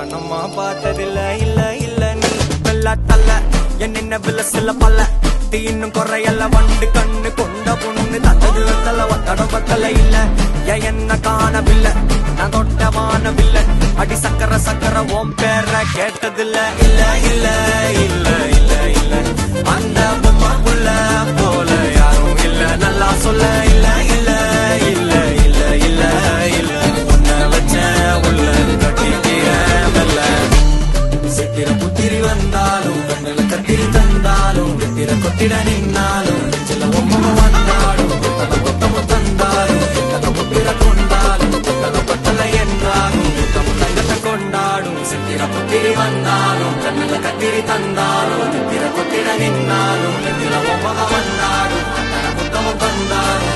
கண்ணம்மா பார்த்ததில்ல இல்ல இல்ல நீ வெள்ள தள்ள என்ன விலசில பல்ல இன்னும் குறையல்ல வண்டு கண்ணு கொண்ட பொண்ணு தந்தது வெத்தல ஒத்தடம் பத்தல இல்ல என்ன காணவில்லை நான் தொட்ட வானவில்லை அடி சக்கர சக்கர ஓம் பேர கேட்டதில்ல இல்ல இல்ல இல்ல இல்ல இல்ல அந்த பொம்மாக்குள்ள போல யாரும் இல்ல நல்லா சொல்ல இல்ல இல்ல இல்ல இல்ல இல்ல இல்ல உன்னை வச்ச உள்ள கட்டிக்கிற மெல்ல சித்திர புத்திரி வந்தாலும் கண்ணுல கத்திரி தந்தாலும் வெத்திர கொத்திட நின்னாலும் நெஞ்சில ஒம்ம வந்தாலும் கொத்தமும் தந்தாலும் புத்திர கொண்டாலும் பட்டல என்றாலும் தங்கத்தை கொண்டாடும் சித்திர புத்திரி வந்தாலும் கண்ணுல கத்திரி தந்தாலும் வெத்திர கொத்திட நின்னாலும் நெஞ்சில ஒம்ம வந்தாலும் புத்தமும் தந்தாலும்